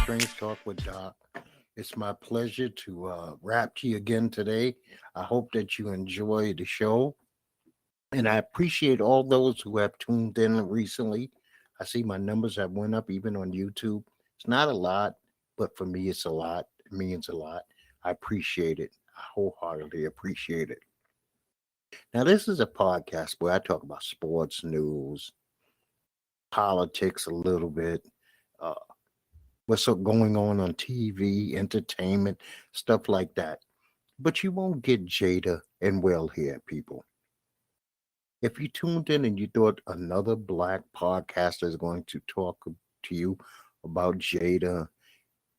Strange Talk with Doc. It's my pleasure to rap to you again today. I hope that you enjoy the show. And I appreciate all those who have tuned in recently. I see my numbers have went up even on YouTube. It's not a lot, but for me, it's a lot. It means a lot. I appreciate it. I wholeheartedly appreciate it. Now, this is a podcast where I talk about sports news, politics a little bit, uh, what's going on TV, entertainment, stuff like that. But you won't get Jada and Will here, people. If you tuned in and you thought another black podcaster is going to talk to you about Jada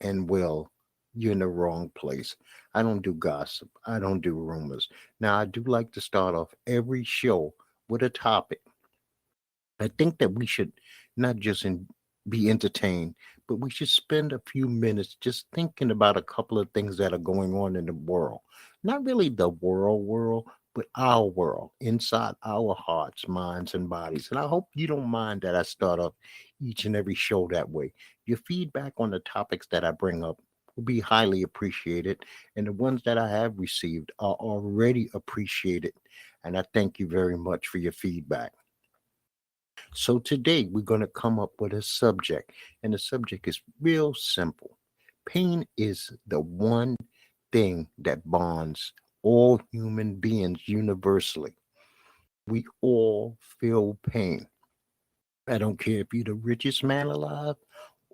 and Will, you're in the wrong place. I don't do gossip. I don't do rumors. Now, I do like to start off every show with a topic. I think that we should not just be entertained, but we should spend a few minutes just thinking about a couple of things that are going on in the world. Not really the world, but our world, inside our hearts, minds, and bodies. And I hope you don't mind that I start off each and every show that way. Your feedback on the topics that I bring up will be highly appreciated. And the ones that I have received are already appreciated. And I thank you very much for your feedback. So today we're going to come up with a subject, and the subject is real simple. Pain is the one thing that bonds all human beings universally. We all feel pain. I don't care if you're the richest man alive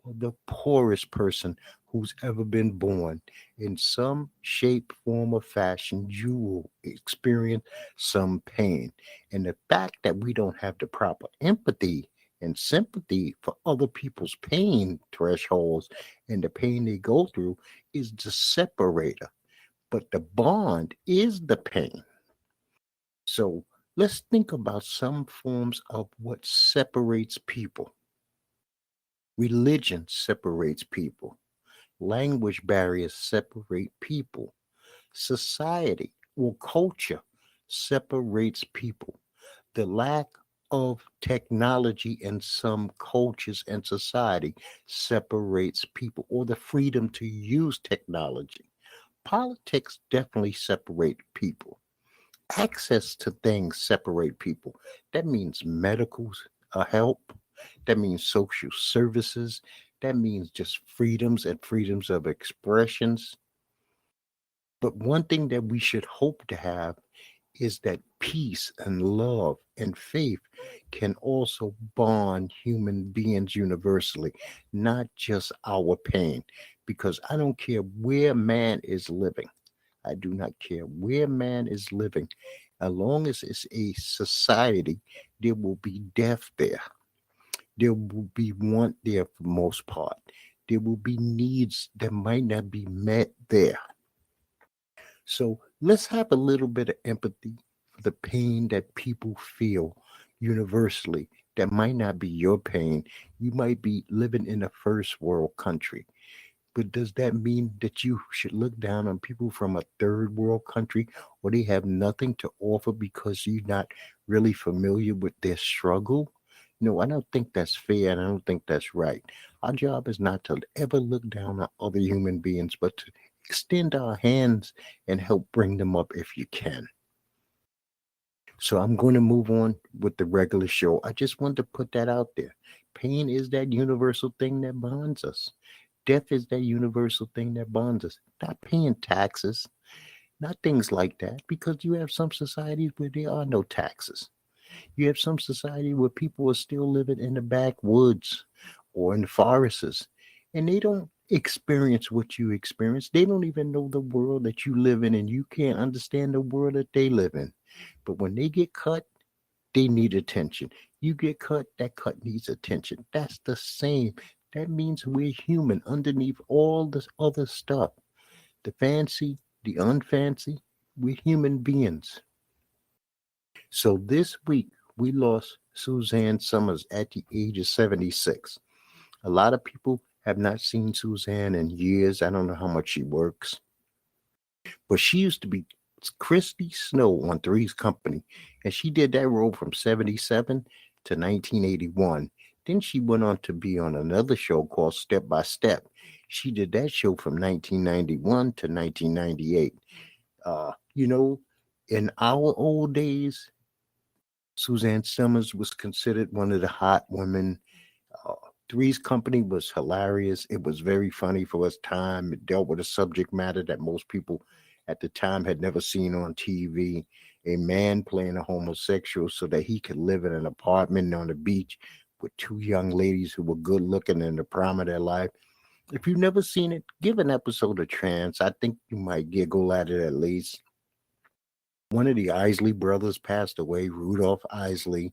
or the poorest person who's ever been born. In some shape, form, or fashion, you will experience some pain. And the fact that we don't have the proper empathy and sympathy for other people's pain thresholds and the pain they go through is the separator. But the bond is the pain. So let's think about some forms of what separates people. Religion separates people. Language barriers separate people. Society or culture separates people. The lack of technology in some cultures and society separates people, or the freedom to use technology. Politics definitely separate people. Access to things separate people. That means medical help. That means social services. That means just freedoms and freedoms of expressions. But one thing that we should hope to have is that peace and love and faith can also bond human beings universally, not just our pain. Because I don't care where man is living. I do not care where man is living. As long as it's a society, there will be death there. There will be want there for the most part. There will be needs that might not be met there. So let's have a little bit of empathy for the pain that people feel universally. That might not be your pain. You might be living in a first world country. But does that mean that you should look down on people from a third world country or they have nothing to offer because you're not really familiar with their struggle? No, I don't think that's fair and I don't think that's right. Our job is not to ever look down on other human beings, but to extend our hands and help bring them up if you can. So I'm going to move on with the regular show. I just wanted to put that out there. Pain is that universal thing that bonds us. Death is that universal thing that bonds us. Not paying taxes, not things like that, because you have some societies where there are no taxes. You have some society where people are still living in the backwoods or in the forests, and they don't experience what you experience. They don't even know the world that you live in, and you can't understand the world that they live in. But when they get cut, they need attention. You get cut, that cut needs attention. That's the same. That means we're human underneath all this other stuff. The fancy, the unfancy, we're human beings. So this week, we lost Suzanne Summers at the age of 76. A lot of people have not seen Suzanne in years. I don't know how much she works. But she used to be Christy Snow on Three's Company, and she did that role from 77 to 1981. Then she went on to be on another show called Step by Step. She did that show from 1991 to 1998. You know, in our old days, Suzanne Summers was considered one of the hot women. Uh, Three's Company was hilarious. It was very funny for its time. It dealt with a subject matter that most people at the time had never seen on TV. A man playing a homosexual so that he could live in an apartment on the beach with two young ladies who were good looking in the prime of their life. If you've never seen it, give an episode a chance. I think you might giggle at it at least. One of the Isley brothers passed away, Rudolph Isley.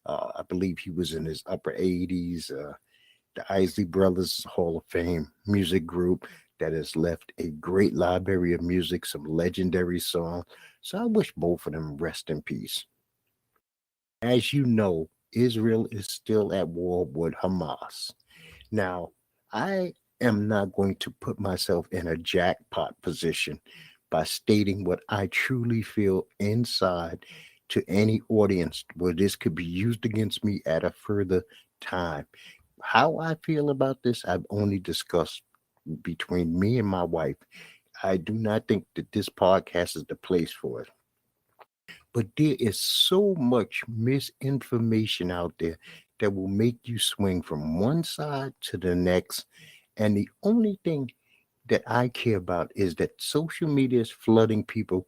I believe he was in his upper 80s. The Isley Brothers Hall of Fame music group that has left a great library of music, some legendary songs. So I wish both of them rest in peace. As you know, Israel is still at war with Hamas. Now, I am not going to put myself in a jackpot position by stating what I truly feel inside to any audience where this could be used against me at a further time. How I feel about this, I've only discussed between me and my wife. I do not think that this podcast is the place for it. But there is so much misinformation out there that will make you swing from one side to the next. And the only thing that I care about is that social media is flooding people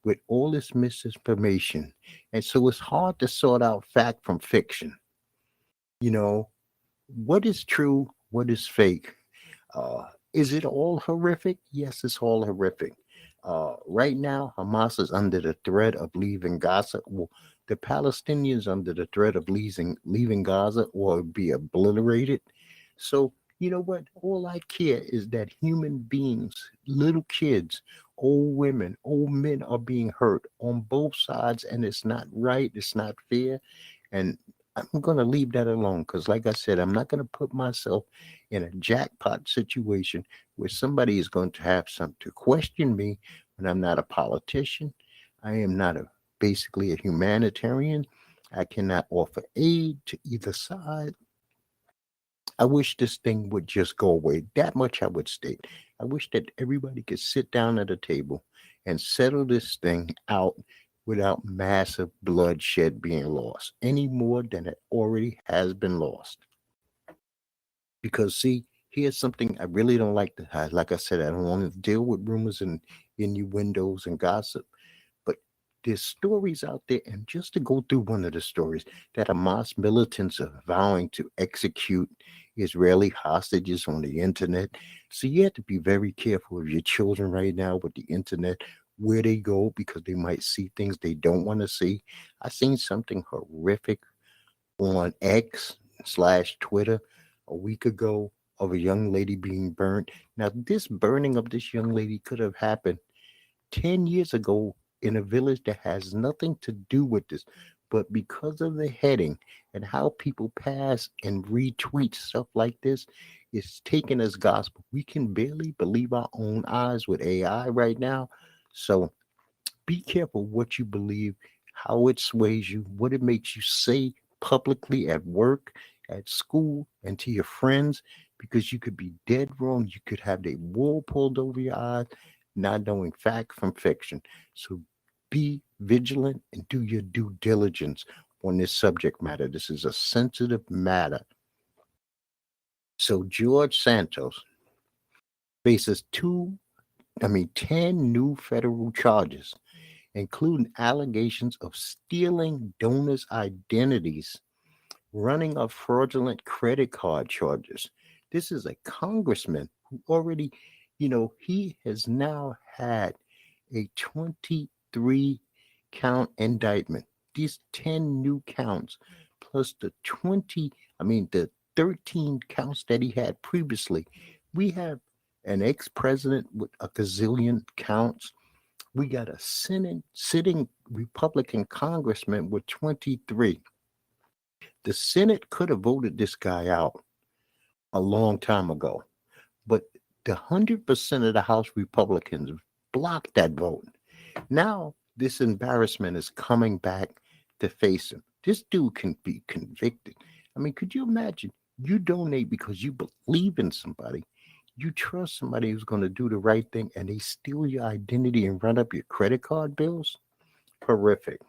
with all this misinformation. And so it's hard to sort out fact from fiction. You know, what is true, what is fake? Is it all horrific? Yes, it's all horrific. Right now, Hamas is under the threat of leaving Gaza. Well, the Palestinians under the threat of leaving Gaza or be obliterated. So, you know what? All I care is that human beings, little kids, old women, old men are being hurt on both sides, and it's not right. It's not fair. And I'm going to leave that alone because, like I said, I'm not going to put myself in a jackpot situation where somebody is going to have something to question me when I'm not a politician. I am not basically a humanitarian. I cannot offer aid to either side. I wish this thing would just go away. That much I would state. I wish that everybody could sit down at a table and settle this thing out without massive bloodshed being lost any more than it already has been lost. Because see, here's something I really don't like to hide. Like I said, I don't want to deal with rumors and innuendos and gossip. But there's stories out there, and just to go through one of the stories that Hamas militants are vowing to execute Israeli hostages on the internet. So you have to be very careful of your children right now with the internet, where they go, because they might see things they don't want to see. I seen something horrific on X slash Twitter a week ago of a young lady being burnt. Now, this burning of this young lady could have happened 10 years ago in a village that has nothing to do with this. But because of the heading and how people pass and retweet stuff like this, it's taken as gospel. We can barely believe our own eyes with AI right now. So be careful what you believe, how it sways you, what it makes you say publicly at work, at school, and to your friends, because you could be dead wrong. You could have the wool pulled over your eyes, not knowing fact from fiction. So be vigilant and do your due diligence on this subject matter. This is a sensitive matter. So George Santos faces 10 new federal charges, including allegations of stealing donors' identities, running up fraudulent credit card charges. This is a congressman who already, he has now had a 23 count indictment. These 10 new counts, plus the 13 counts that he had previously. We have an ex president with a gazillion counts. We got a sitting Republican congressman with 23. The Senate could have voted this guy out a long time ago, but the 100% of the House Republicans blocked that vote. Now, this embarrassment is coming back to face him. This dude can be convicted. I mean, could you imagine? You donate because you believe in somebody. You trust somebody who's going to do the right thing and they steal your identity and run up your credit card bills? Horrific.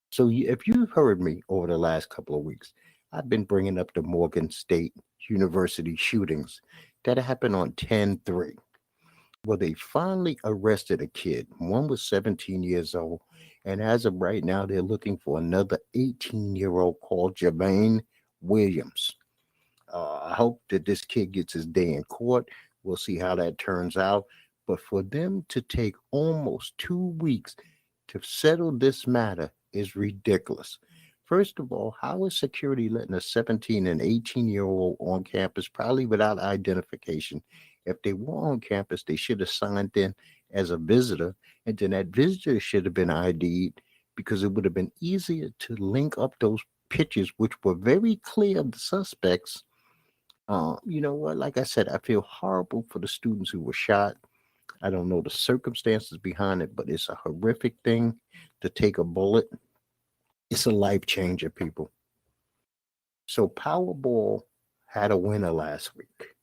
So if you've heard me over the last couple of weeks, I've been bringing up the Morgan State University shootings that happened on 10/3. Well, they finally arrested a kid. One was 17 years old. And as of right now, they're looking for another 18-year-old called Javane Williams. I hope that this kid gets his day in court. We'll see how that turns out. But for them to take almost 2 weeks to settle this matter is ridiculous. First of all, how is security letting a 17 and 18-year-old on campus, probably without identification? If they were on campus, they should have signed in as a visitor, and then that visitor should have been ID'd because it would have been easier to link up those pictures, which were very clear of the suspects. You know what? Like I said, I feel horrible for the students who were shot. I don't know the circumstances behind it, but it's a horrific thing to take a bullet. It's a life changer, people. So Powerball had a winner last week.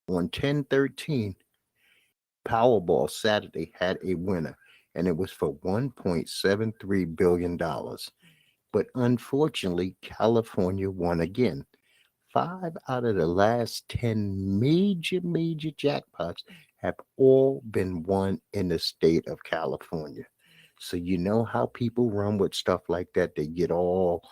On 10/13, Powerball Saturday had a winner, and it was for $1.73 billion. But unfortunately, California won again. 5 out of the last 10 major jackpots have all been won in the state of California. So you know how people run with stuff like that. They get all,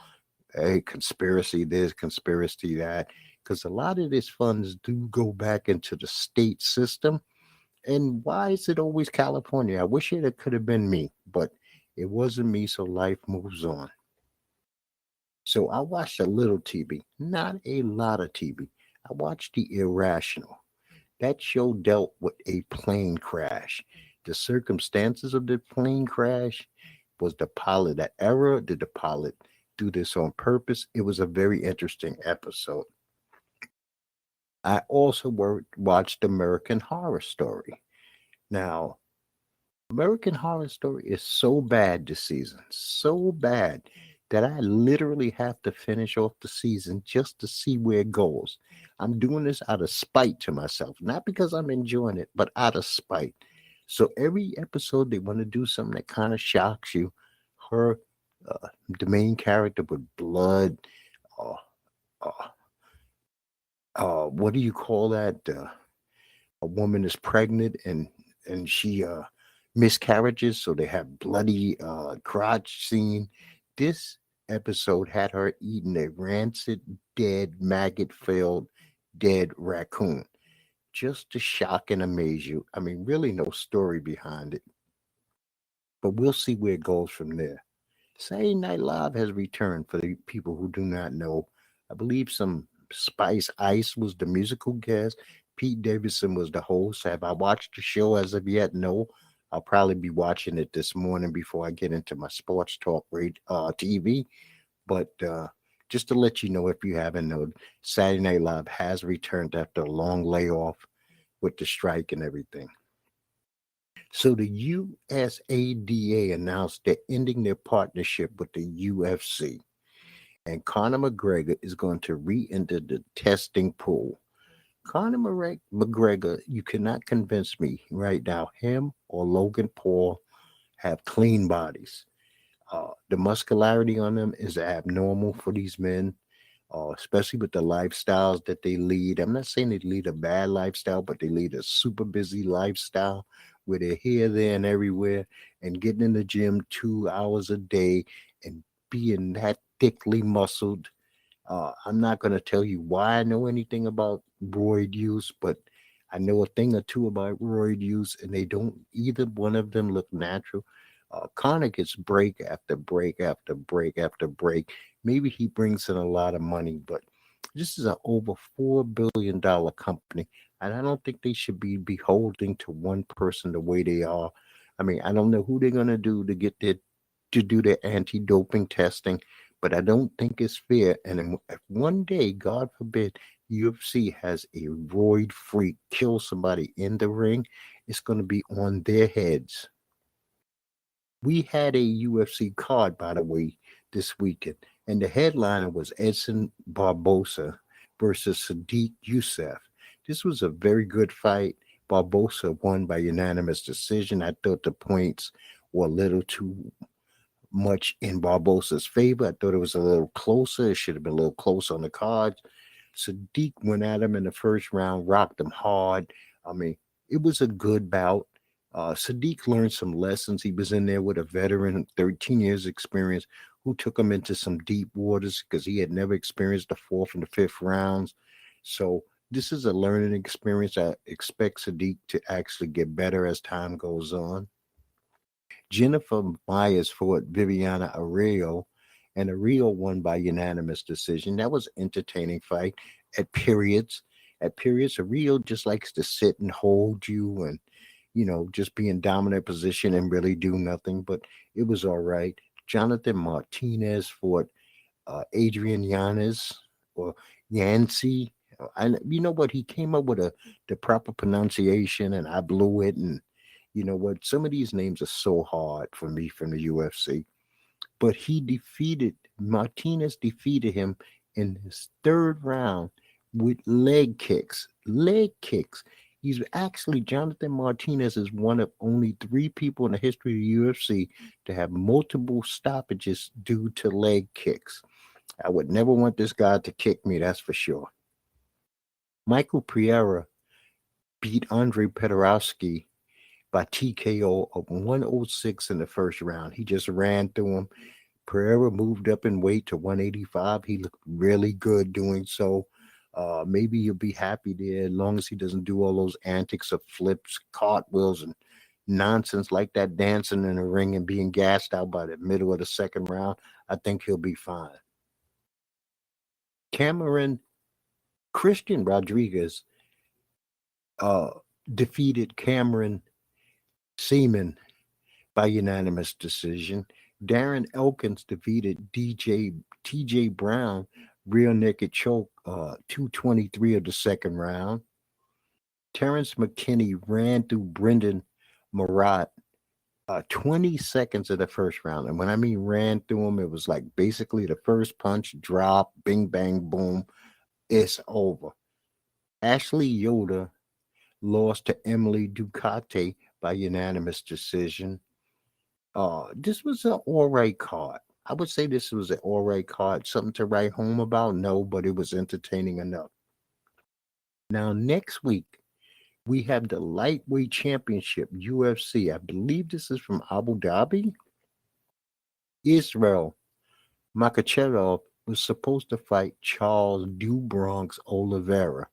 hey, conspiracy this, conspiracy that. Because a lot of these funds do go back into the state system. And why is it always California? I wish it could have been me, but it wasn't me, so life moves on. So I watched a little TV, not a lot of TV. I watched The Irrational. That show dealt with a plane crash. The circumstances of the plane crash, was the pilot at error? Did the pilot do this on purpose? It was a very interesting episode. I also watched American Horror Story. Now, American Horror Story is so bad this season, so bad that I literally have to finish off the season just to see where it goes. I'm doing this out of spite to myself, not because I'm enjoying it, but out of spite. So every episode they want to do something that kind of shocks you. Her, the main character with blood, uh, uh, what do you call that? A woman is pregnant and she miscarriages, so they have bloody crotch scene. This episode had her eating a rancid, dead, maggot-filled, dead raccoon, just to shock and amaze you. I mean, really no story behind it, but we'll see where it goes from there. Saturday Night Live has returned for the people who do not know. I believe some Spice Ice was the musical guest. Pete Davidson was the host. Have I watched the show as of yet? No. I'll probably be watching it this morning before I get into my sports talk TV. But just to let you know, if you haven't known, Saturday Night Live has returned after a long layoff with the strike and everything. So the USADA announced they're ending their partnership with the UFC. And Conor McGregor is going to re-enter the testing pool. Conor McGregor, you cannot convince me right now, him or Logan Paul have clean bodies. The muscularity on them is abnormal for these men, especially with the lifestyles that they lead. I'm not saying they lead a bad lifestyle, but they lead a super busy lifestyle where they're here, there, and everywhere, and getting in the gym 2 hours a day and being that thickly muscled. I'm not going to tell you why I know anything about roid use, but I know a thing or two about roid use, and they don't, either one of them look natural. Connor gets break after break after break after break. Maybe he brings in a lot of money, but this is an over $4 billion company, and I don't think they should be beholding to one person the way they are. I mean, I don't know who they're gonna do to get their to do their anti-doping testing, but I don't think it's fair. And if one day, God forbid, UFC has a roid freak kill somebody in the ring, it's going to be on their heads. We had a UFC card, by the way, this weekend, and the headliner was Edson Barbosa versus Sadiq Youssef. This was a very good fight. Barbosa won by unanimous decision. I thought the points were a little too much in Barbosa's favor. I thought it was a little closer. It should have been a little closer on the cards. Sadiq went at him in the first round, rocked him hard. I mean, it was a good bout. Sadiq learned some lessons. He was in there with a veteran, 13 years experience, who took him into some deep waters because he had never experienced the fourth and the fifth rounds. So this is a learning experience. I expect Sadiq to actually get better as time goes on. Jennifer Myers fought Viviana Arroyo, and Arroyo won by unanimous decision. That was an entertaining fight at periods. At periods, Arroyo just likes to sit and hold you and, just be in dominant position and really do nothing, but it was all right. Jonathan Martinez fought Adrian Yanez or Yancey. And you know what? He came up with the proper pronunciation, and I blew it. And you know what? Some of these names are so hard for me from the UFC. But Martinez defeated him in his third round with leg kicks. Leg kicks. Jonathan Martinez is one of only three people in the history of the UFC to have multiple stoppages due to leg kicks. I would never want this guy to kick me, that's for sure. Michael Pereira beat Andre Petrowski by TKO of 106 in the first round. He just ran through him. Pereira moved up in weight to 185. He looked really good doing so. Maybe he'll be happy there as long as he doesn't do all those antics of flips, cartwheels, and nonsense like that, dancing in the ring and being gassed out by the middle of the second round. I think he'll be fine. Christian Rodriguez defeated Cameron Seaman by unanimous decision. Darren Elkins defeated TJ Brown rear naked choke 223 of the second round. Terrence McKinney ran through Brendan Marat 20 seconds of the first round. And when I mean ran through him, it was like basically the first punch, drop, bing, bang, boom, it's over. Ashley Yoder lost to Emily Ducati by unanimous decision. This was an all right card. I would say this was an all right card. Something to write home about? No, but it was entertaining enough. Now, next week, we have the lightweight championship, UFC. I believe this is from Abu Dhabi. Israel Makhachev was supposed to fight Charles Do Bronx Oliveira.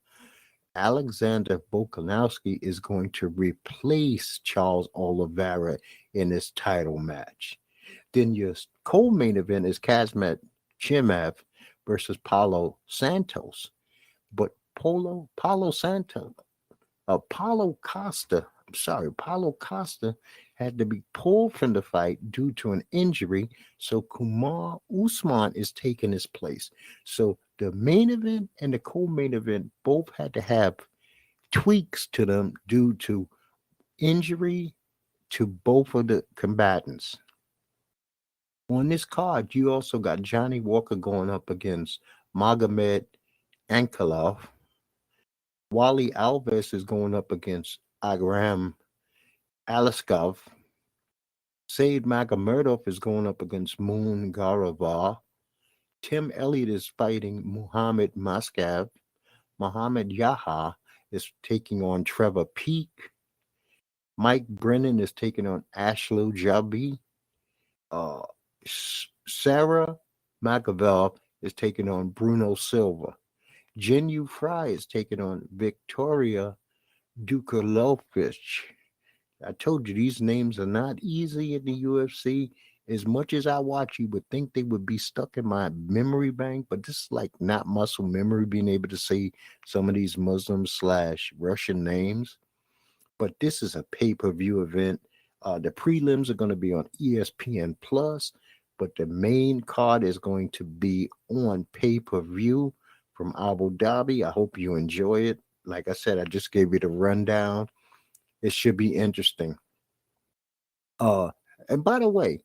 Alexander Volkanovski is going to replace Charles Oliveira in this title match. Then your co-main event is Kazmat Chimaev versus Paulo Santos. But Paulo Costa had to be pulled from the fight due to an injury. So Kumar Usman is taking his place. So the main event and the co-main event both had to have tweaks to them due to injury to both of the combatants. On this card, you also got Johnny Walker going up against Magomed Ankalaev. Wally Alves is going up against Agram Aliskov. Said Magomedov is going up against Moon Garavar. Tim Elliott is fighting Muhammad Maskav. Muhammad Yaha is taking on Trevor Peak. Mike Brennan is taking on Ashlo Jabi. Sarah Magavel is taking on Bruno Silva. Jinyu Fry is taking on Victoria Dukalovich. I told you these names are not easy in the UFC. As much as I watch, you would think they would be stuck in my memory bank, but this is like not muscle memory, being able to say some of these Muslim/Russian names. But this is a pay-per-view event. The prelims are going to be on ESPN Plus, but the main card is going to be on pay-per-view from Abu Dhabi. I hope you enjoy it. Like I said, I just gave you the rundown. It should be interesting. And by the way,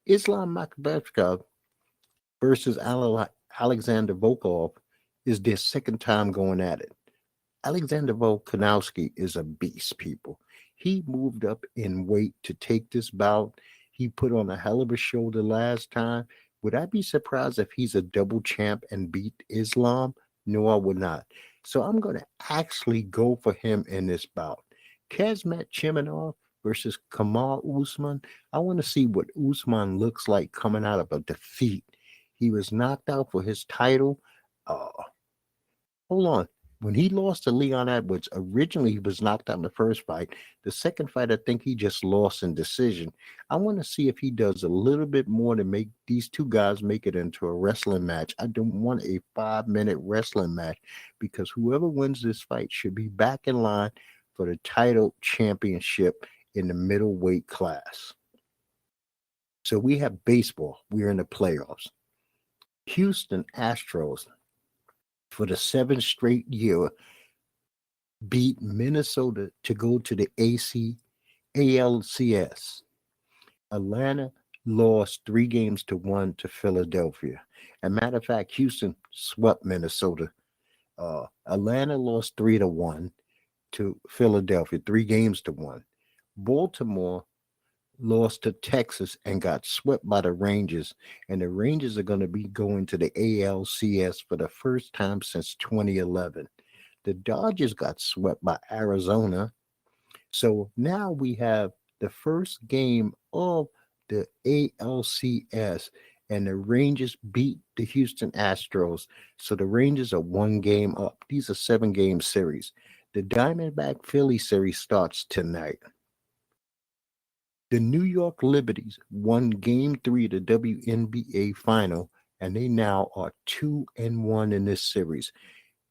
Islam Makhachev versus Alexander Volkov is their second time going at it. Alexander Volkanovski is a beast, people. He moved up in weight to take this bout. He put on a hell of a show the last time. Would I be surprised if he's a double champ and beat Islam? No, I would not. So I'm going to actually go for him in this bout. Kazmat Chimanov versus Kamal Usman. I want to see what Usman looks like coming out of a defeat. He was knocked out for his title. Uh, Hold on. When he lost to Leon Edwards, originally he was knocked out in the first fight. The second fight, I think he just lost in decision. I want to see if he does a little bit more to make these two guys make it into a wrestling match. I don't want a 5-minute wrestling match because whoever wins this fight should be back in line for the title championship in the middleweight class. So we have baseball. We're in the playoffs. Houston Astros, for the 7th straight year, beat Minnesota to go to the ALCS. Atlanta lost 3-1 to Philadelphia. As a matter of fact, Houston swept Minnesota. Atlanta lost 3-1 to Philadelphia, 3-1. Baltimore lost to Texas and got swept by the Rangers. And the Rangers are going to be going to the ALCS for the first time since 2011. The Dodgers got swept by Arizona. So now we have the first game of the ALCS, and the Rangers beat the Houston Astros. So the Rangers are 1 game up. These are 7-game series. The Diamondback Philly series starts tonight. The New York Liberties won Game 3 of the WNBA final, and they now are 2-1 in this series.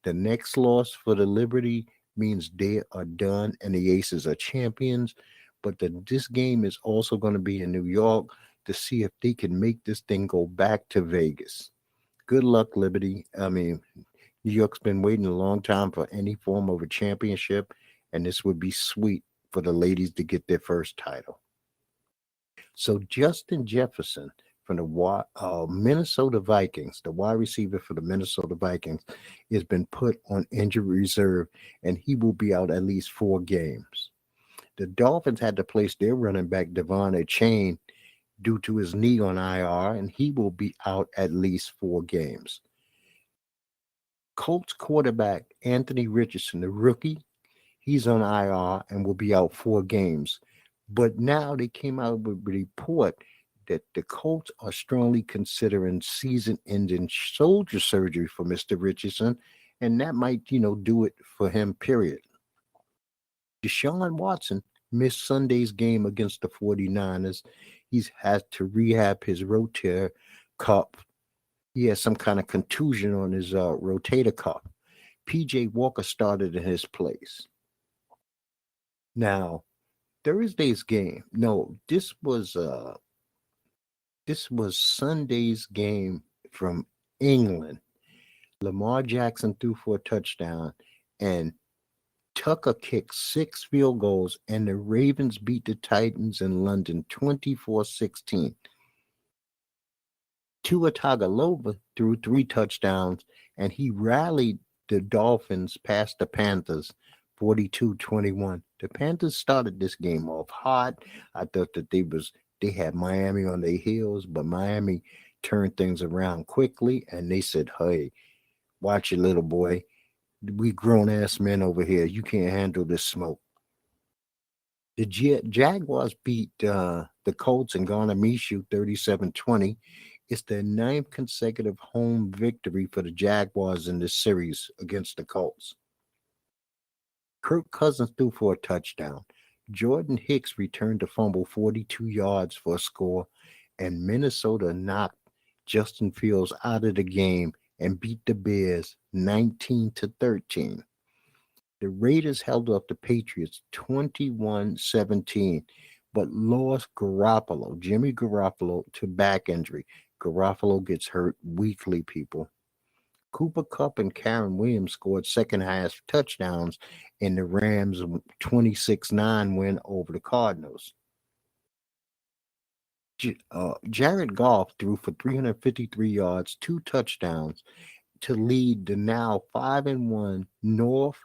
The next loss for the Liberty means they are done and the Aces are champions. But this game is also going to be in New York to see if they can make this thing go back to Vegas. Good luck, Liberty. I mean, New York's been waiting a long time for any form of a championship, and this would be sweet for the ladies to get their first title. So Justin Jefferson from the Minnesota Vikings, the wide receiver for the Minnesota Vikings, has been put on injury reserve, and he will be out at least 4 games. The Dolphins had to place their running back Devon Achane due to his knee on IR, and he will be out at least 4 games. Colts quarterback Anthony Richardson, the rookie, he's on IR and will be out 4 games. But now they came out with a report that the Colts are strongly considering season-ending shoulder surgery for Mr. Richardson, and that might, do it for him, period. Deshaun Watson missed Sunday's game against the 49ers. He's had to rehab his rotator cuff. He has some kind of contusion on his rotator cuff. P.J. Walker started in his place. Now, Thursday's game. No, this was Sunday's game from England. Lamar Jackson threw for a touchdown, and Tucker kicked 6 field goals, and the Ravens beat the Titans in London 24-16. Tua Tagovailoa threw 3 touchdowns, and he rallied the Dolphins past the Panthers 42-21. The Panthers started this game off hot. I thought that they had Miami on their heels, but Miami turned things around quickly, and they said, hey, watch it, little boy. We grown-ass men over here. You can't handle this smoke. The Jaguars beat the Colts and Garner Minshew 37-20. It's their 9th consecutive home victory for the Jaguars in this series against the Colts. Kirk Cousins threw for a touchdown. Jordan Hicks returned to fumble 42 yards for a score, and Minnesota knocked Justin Fields out of the game and beat the Bears 19-13. The Raiders held off the Patriots 21-17, but lost Jimmy Garoppolo, to back injury. Garoppolo gets hurt weekly, people. Cooper Kupp and Karen Williams scored second-highest touchdowns in the Rams' 26-9 win over the Cardinals. Jared Goff threw for 353 yards, 2 touchdowns, to lead the now 5-1 North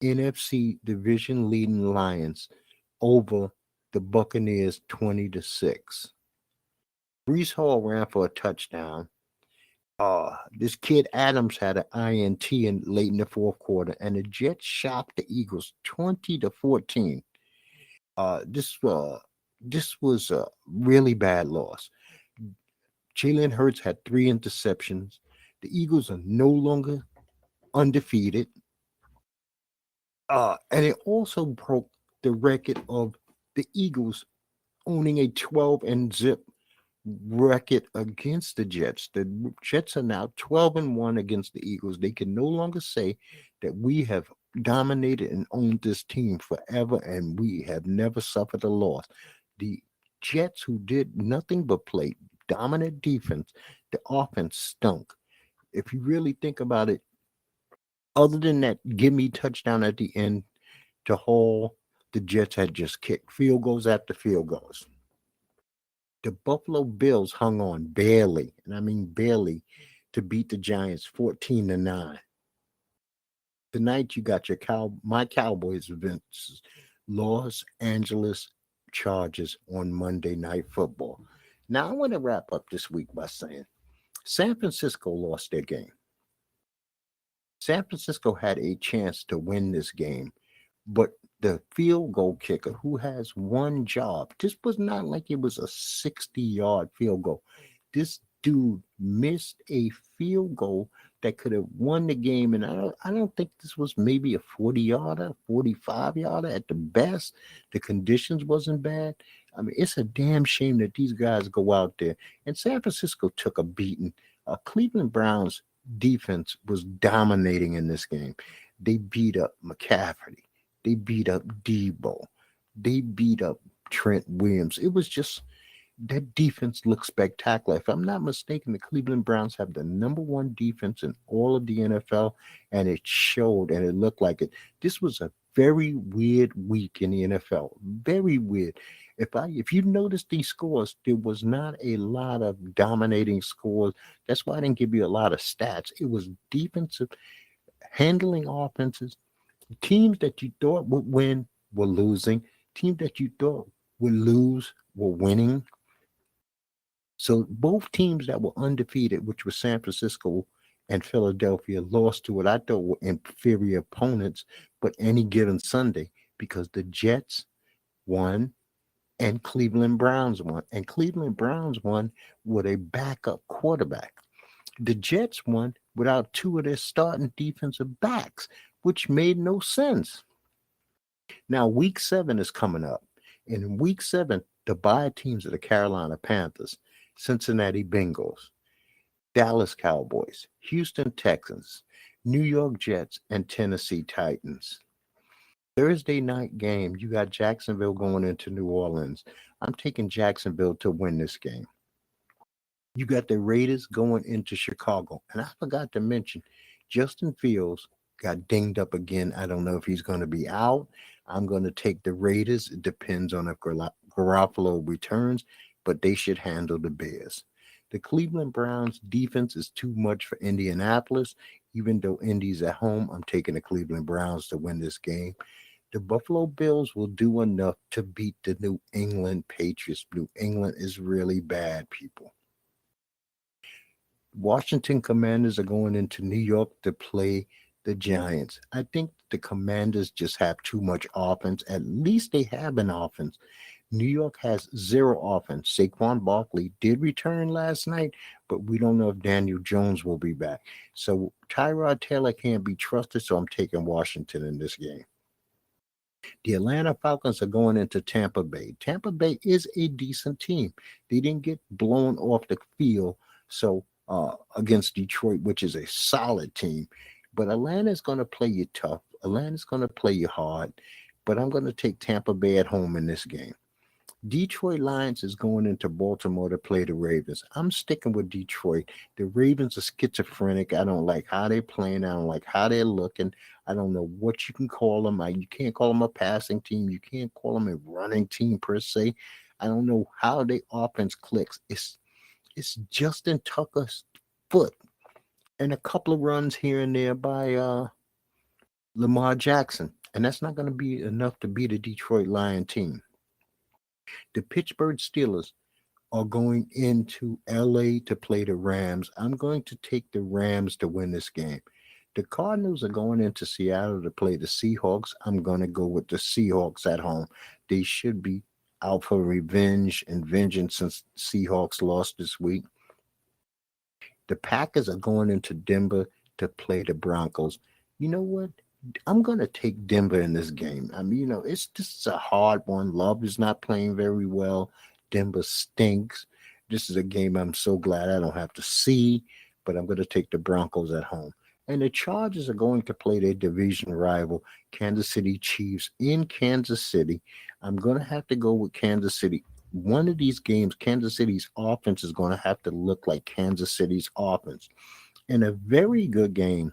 NFC division leading Lions over the Buccaneers 20-6. Brees Hall ran for a touchdown. This kid Adams had an INT late in the fourth quarter, and the Jets shocked the Eagles 20-14. This was a really bad loss. Jalen Hurts had 3 interceptions. The Eagles are no longer undefeated. And it also broke the record of the Eagles owning a 12 and zip record against the Jets. The Jets are now 12-1 against the Eagles. They can no longer say that we have dominated and owned this team forever and we have never suffered a loss. The Jets, who did nothing but play dominant defense, the offense stunk. If you really think about it, other than that gimme touchdown at the end to Hall, the Jets had just kicked field goals after field goals. The Buffalo Bills hung on barely, and I mean barely, to beat the Giants 14-9. Tonight you got my Cowboys versus Los Angeles Chargers on Monday Night Football. Now I want to wrap up this week by saying San Francisco lost their game. San Francisco had a chance to win this game, but the field goal kicker, who has one job, this was not like it was a 60-yard field goal. This dude missed a field goal that could have won the game, and I don't think this was maybe a 40-yarder, 45-yarder at the best. The conditions wasn't bad. I mean, it's a damn shame that these guys go out there. And San Francisco took a beating. Cleveland Browns defense was dominating in this game. They beat up McCaffrey. They beat up Debo. They beat up Trent Williams. It was just that defense looked spectacular. If I'm not mistaken, the Cleveland Browns have the number one defense in all of the NFL, and it showed and it looked like it. This was a very weird week in the NFL. Very weird. If you notice these scores, there was not a lot of dominating scores. That's why I didn't give you a lot of stats. It was defensive, handling offenses. Teams that you thought would win were losing. Teams that you thought would lose were winning. So both teams that were undefeated, which were San Francisco and Philadelphia, lost to what I thought were inferior opponents, but any given Sunday, because the Jets won and Cleveland Browns won. And Cleveland Browns won with a backup quarterback. The Jets won without two of their starting defensive backs, which made no sense. Now, week 7 is coming up. And in week 7, the bye teams are the Carolina Panthers, Cincinnati Bengals, Dallas Cowboys, Houston Texans, New York Jets, and Tennessee Titans. Thursday night game, you got Jacksonville going into New Orleans. I'm taking Jacksonville to win this game. You got the Raiders going into Chicago. And I forgot to mention, Justin Fields got dinged up again. I don't know if he's going to be out. I'm going to take the Raiders. It depends on if Garoppolo returns, but they should handle the Bears. The Cleveland Browns defense is too much for Indianapolis. Even though Indy's at home, I'm taking the Cleveland Browns to win this game. The Buffalo Bills will do enough to beat the New England Patriots. New England is really bad, people. Washington Commanders are going into New York to play the Giants. I think the Commanders just have too much offense. At least they have an offense. New York has zero offense. Saquon Barkley did return last night, but we don't know if Daniel Jones will be back. So Tyrod Taylor can't be trusted, so I'm taking Washington in this game. The Atlanta Falcons are going into Tampa Bay. Tampa Bay is a decent team. They didn't get blown off the field against Detroit, which is a solid team. But Atlanta's going to play you tough. Atlanta's going to play you hard. But I'm going to take Tampa Bay at home in this game. Detroit Lions is going into Baltimore to play the Ravens. I'm sticking with Detroit. The Ravens are schizophrenic. I don't like how they're playing. I don't like how they're looking. I don't know what you can call them. You can't call them a passing team. You can't call them a running team per se. I don't know how their offense clicks. It's Justin Tucker's foot and a couple of runs here and there by Lamar Jackson, and that's not going to be enough to beat a Detroit Lion team. The Pittsburgh Steelers are going into LA to play the Rams. I'm going to take the Rams to win this game. The Cardinals are going into Seattle to play the Seahawks. I'm going to go with the Seahawks at home. They should be out for revenge and vengeance since Seahawks lost this week. The Packers are going into Denver to play the Broncos. You know what? I'm going to take Denver in this game. I mean, it's just a hard one. Love is not playing very well. Denver stinks. This is a game I'm so glad I don't have to see, but I'm going to take the Broncos at home. And the Chargers are going to play their division rival, Kansas City Chiefs, in Kansas City. I'm going to have to go with Kansas City. One of these games, Kansas City's offense is going to have to look like Kansas City's offense. In a very good game,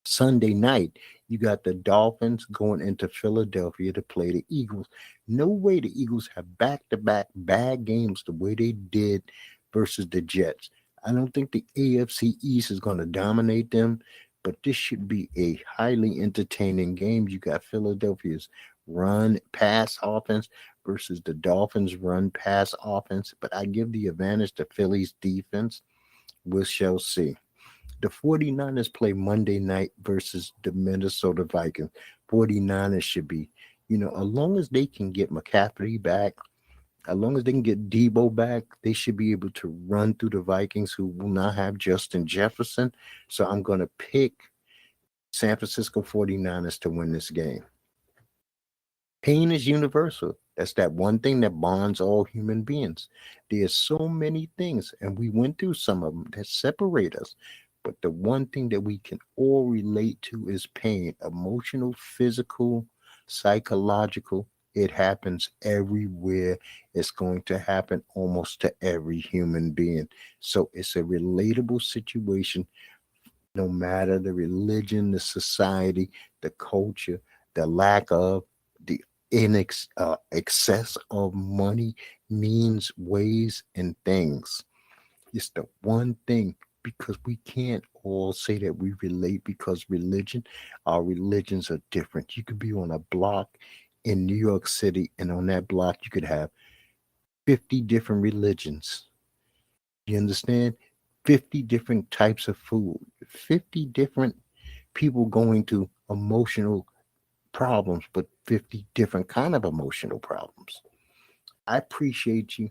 Sunday night, you got the Dolphins going into Philadelphia to play the Eagles. No way the Eagles have back-to-back bad games the way they did versus the Jets. I don't think the AFC East is going to dominate them, but this should be a highly entertaining game. You got Philadelphia's run pass offense versus the Dolphins run pass offense, but I give the advantage to Philly's defense. We shall see. The 49ers play Monday night versus the Minnesota Vikings. 49ers should be, as long as they can get McCaffrey back, as long as they can get Debo back, they should be able to run through the Vikings, who will not have Justin Jefferson. So I'm going to pick San Francisco 49ers to win this game. Pain is universal. That's that one thing that bonds all human beings. There's so many things, and we went through some of them that separate us. But the one thing that we can all relate to is pain, emotional, physical, psychological. It happens everywhere. It's going to happen almost to every human being. So it's a relatable situation, no matter the religion, the society, the culture, the lack of, the excess of money, means, ways, and things. It's the one thing, because we can't all say that we relate, because our religions are different. You could be on a block in New York City, and on that block, you could have 50 different religions. You understand? 50 different types of food, 50 different people going to emotional problems, but 50 different kind of emotional problems. I appreciate you.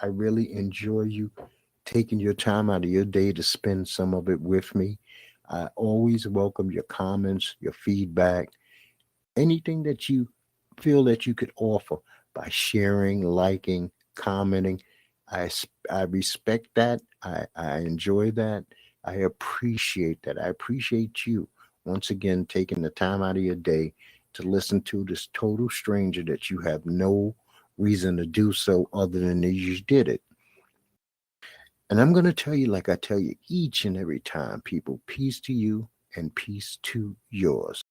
I really enjoy you taking your time out of your day to spend some of it with me. I always welcome your comments, your feedback, anything that you feel that you could offer by sharing, liking, commenting. I respect that. I enjoy that. I appreciate that. I appreciate you once again taking the time out of your day to listen to this total stranger that you have no reason to do so other than that you just did it. And I'm going to tell you, like I tell you each and every time, people, peace to you and peace to yours.